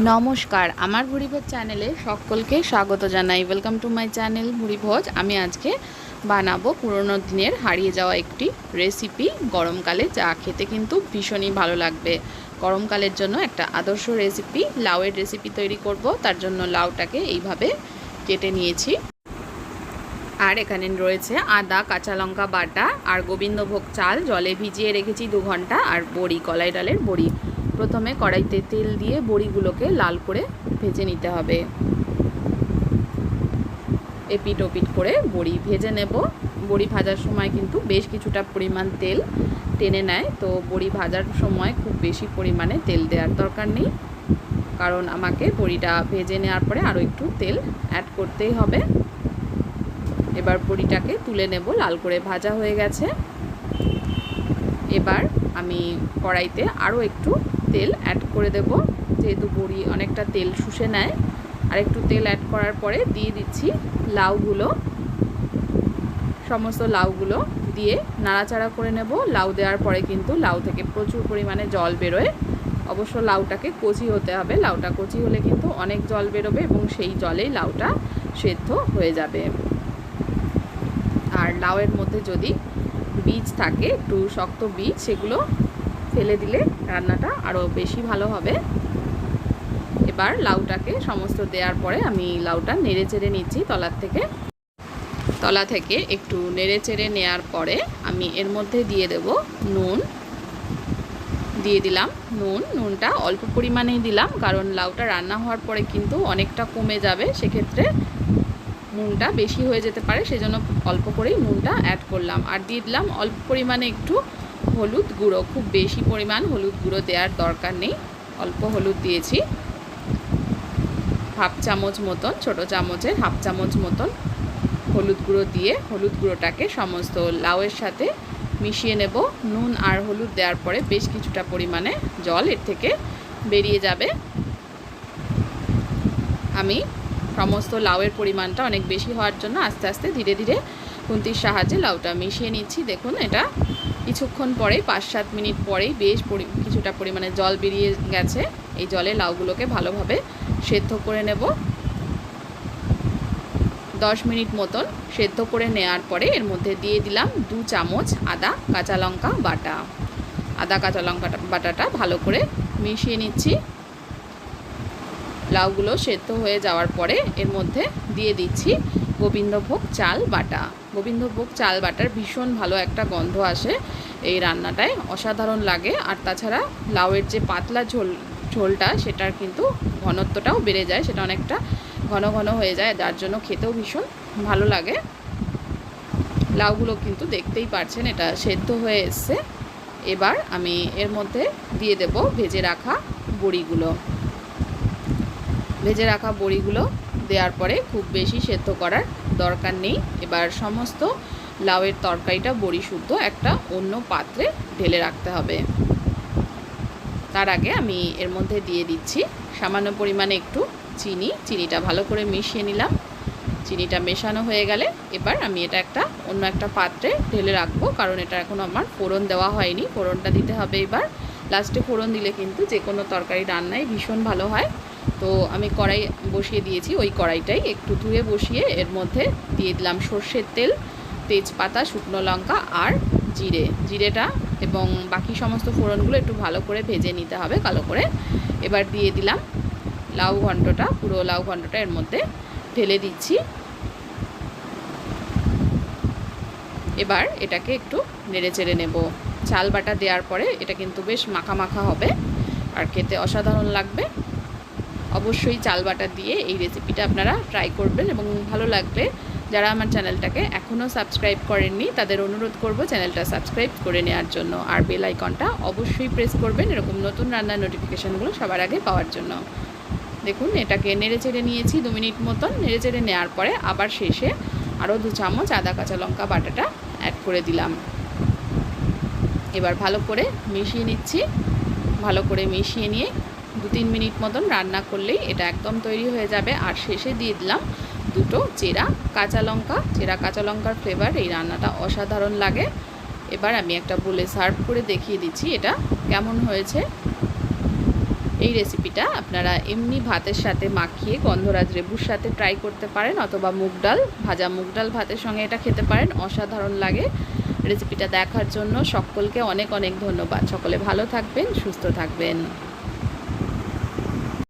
নমস্কার, আমার ভুরিভোজ চ্যানেলে সকলকে স্বাগত জানাই। Welcome to my channel Bhurivoj. আমি আজকে বানাবো পুরনো দিনের হারিয়ে যাওয়া একটি রেসিপি। গরমকালে চা খেতে কিন্তু ভীষণই ভালো লাগবে। গরমকালের জন্য একটা আদর্শ রেসিপি, লাউয়ের রেসিপি তৈরি করব। তার জন্য লাউটাকে এইভাবে কেটে নিয়েছি। আর এখানে রয়েছে আদা, কাঁচা লঙ্কা বাটা আর গোবিন্দভোগ চাল জলে ভিজিয়ে রেখেছি 2 ঘন্টা, আর বড়ি, কলাই ডালের বড়ি। প্রথমে কড়াইতে তেল দিয়ে বড়িগুলোকে লাল করে ভেজে নিতে হবে। এপিট ওপিট করে বড়ি ভেজে নেব। বড়ি ভাজার সময় কিন্তু বেশ কিছুটা পরিমাণ তেল টেনে নেয়, তো বড়ি ভাজার সময় খুব বেশি পরিমাণে তেল দেওয়ার দরকার নেই, কারণ আমাকে বড়িটা ভেজে নেওয়ার পরে আরও একটু তেল অ্যাড করতেই হবে। এবার বড়িটাকে তুলে নেব, লাল করে ভাজা হয়ে গেছে। এবার আমি কড়াইতে আরও একটু তেল অ্যাড করে দেব, যেহেতু বড়ি অনেকটা তেল শুষে নেয়। আর একটু তেল অ্যাড করার পরে দিয়ে দিচ্ছি লাউগুলো। সমস্ত লাউগুলো দিয়ে নাড়াচাড়া করে নেব। লাউ দেওয়ার পরে কিন্তু লাউ থেকে প্রচুর পরিমাণে জল বেরোয়। অবশ্য লাউটাকে কচি হতে হবে, লাউটা কচি হলে কিন্তু অনেক জল বেরোবে এবং সেই জলেই লাউটা সেদ্ধ হয়ে যাবে। আর লাউয়ের মধ্যে যদি বীজ থাকে, একটু শক্ত বীজ, সেগুলো ফেলে দিলে রান্নাটা আরও বেশি ভালো হবে। এবার লাউটাকে সমস্ত দেওয়ার পরে আমি লাউটা নেড়ে চেড়ে নিচ্ছি তলা থেকে একটু নেড়ে চেড়ে নেওয়ার পরে আমি এর মধ্যে দিয়ে দেব নুন। দিয়ে দিলাম নুনটা অল্প পরিমাণেই দিলাম, কারণ লাউটা রান্না হওয়ার পরে কিন্তু অনেকটা কমে যাবে, সেক্ষেত্রে নুনটা বেশি হয়ে যেতে পারে, সেজন্য অল্প করেই নুনটা অ্যাড করলাম। আর দিয়ে দিলাম অল্প পরিমাণে একটু হলুদ গুঁড়ো। খুব বেশি পরিমাণ হলুদ গুঁড়ো দেওয়ার দরকার নেই, অল্প হলুদ দিয়েছি, হাফ চামচ মতন, ছোটো চামচের হাফ চামচ মতন হলুদ গুঁড়ো দিয়ে হলুদ গুঁড়োটাকে সমস্ত লাউয়ের সাথে মিশিয়ে নেব। নুন আর হলুদ দেওয়ার পরে বেশ কিছুটা পরিমাণে জল এর থেকে বেরিয়ে যাবে। আমি সমস্ত লাউয়ের পরিমাণটা অনেক বেশি হওয়ার জন্য আস্তে আস্তে ধীরে ধীরে খুন্তির সাহায্যে লাউটা মিশিয়ে নিচ্ছি। দেখুন, এটা কিছুক্ষণ পরেই 5-7 মিনিট পরেই বেশ কিছুটা পরিমাণে জল বেরিয়ে গেছে। এই জলে লাউগুলোকে ভালোভাবে সেদ্ধ করে নেব। 10 মিনিট মতন সেদ্ধ করে নেওয়ার পরে এর মধ্যে দিয়ে দিলাম 2 চামচ আদা কাঁচা লঙ্কা বাটা। আদা কাঁচা লঙ্কা বাটাটা ভালো করে মিশিয়ে নিচ্ছি। লাউগুলো সেদ্ধ হয়ে যাওয়ার পরে এর মধ্যে দিয়ে দিচ্ছি গোবিন্দভোগ চাল বাটা। গোবিন্দভোগ চাল বাটার ভীষণ ভালো একটা গন্ধ আসে এই রান্নাটায়, অসাধারণ লাগে। আর তাছাড়া লাউয়ের যে পাতলা ঝোলটা, সেটার কিন্তু ঘনত্বটাও বেড়ে যায়, সেটা অনেকটা ঘন ঘন হয়ে যায়, যার জন্য খেতেও ভীষণ ভালো লাগে। লাউগুলো কিন্তু দেখতেই পাচ্ছেন এটা সেদ্ধ হয়ে এসছে। এবার আমি এর মধ্যে দিয়ে দেব ভেজে রাখা বড়িগুলো। ভেজে রাখা বড়িগুলো দেওয়ার পরে খুব বেশি সেদ্ধ করার দরকার নেই। এবার সমস্ত লাউয়ের তরকারিটা বড়ি শুদ্ধ একটা অন্য পাত্রে ঢেলে রাখতে হবে। তার আগে আমি এর মধ্যে দিয়ে দিচ্ছি সামান্য পরিমাণে একটু চিনিটা ভালো করে মিশিয়ে নিলাম। চিনিটা মেশানো হয়ে গেলে এবার আমি এটা অন্য একটা পাত্রে ঢেলে রাখবো, কারণ এটা এখন আমার ফোড়ন দেওয়া হয়নি। ফোড়নটা দিতে হবে এবার। লাস্টে ফোড়ন দিলে কিন্তু যে কোনো তরকারি রান্নায় ভীষণ ভালো হয়। তো আমি কড়াই বসিয়ে দিয়েছি, ওই কড়াইটাই একটু ধুয়ে বসিয়ে এর মধ্যে দিয়ে দিলাম সর্ষের তেল, তেজপাতা, শুকনো লঙ্কা আর জিরেটা এবং বাকি সমস্ত ফোড়নগুলো একটু ভালো করে ভেজে নিতে হবে কালো করে। এবার দিয়ে দিলাম লাউ ঘন্টটা, পুরো লাউ ঘন্টটা এর মধ্যে ঢেলে দিচ্ছি। এবার এটাকে একটু নেড়ে চেড়ে নেব। চাল বাটা দেওয়ার পরে এটা কিন্তু বেশ মাখা মাখা হবে আর খেতে অসাধারণ লাগবে। অবশ্যই চাল বাটা দিয়ে এই রেসিপিটা আপনারা ট্রাই করবেন এবং ভালো লাগলে যারা আমার চ্যানেলটাকে এখনও সাবস্ক্রাইব করেননি তাদের অনুরোধ করব চ্যানেলটা সাবস্ক্রাইব করে নেওয়ার জন্য, আর বেল আইকনটা অবশ্যই প্রেস করবেন এরকম নতুন রান্নার নোটিফিকেশানগুলো সবার আগে পাওয়ার জন্য। দেখুন, এটাকে নেড়ে চেড়ে নিয়েছি 2 মিনিট মতন। নেড়ে চেড়ে নেওয়ার পরে আবার শেষে আরও 2 চামচ আদা কাঁচা লঙ্কা বাটাটা অ্যাড করে দিলাম। এবার ভালো করে মিশিয়ে নিচ্ছি। ভালো করে মিশিয়ে নিয়ে 2-3 মিনিট মতন রান্না করলেই এটা একদম তৈরি হয়ে যাবে। আর শেষে দিয়ে দিলাম 2 চেরা কাঁচা লঙ্কার ফ্লেভার এই রান্নাটা অসাধারণ লাগে। এবার আমি একটা বলে সার্ভ করে দেখিয়ে দিচ্ছি এটা কেমন হয়েছে। এই রেসিপিটা আপনারা এমনি ভাতের সাথে মাখিয়ে গন্ধরাজ লেবুর সাথে ট্রাই করতে পারেন, অথবা মুগ ডাল, ভাজা মুগ ডাল ভাতের সঙ্গে এটা খেতে পারেন, অসাধারণ লাগে। রেসিপিটা দেখার জন্য সকলকে অনেক অনেক ধন্যবাদ। সকলে ভালো থাকবেন, সুস্থ থাকবেন।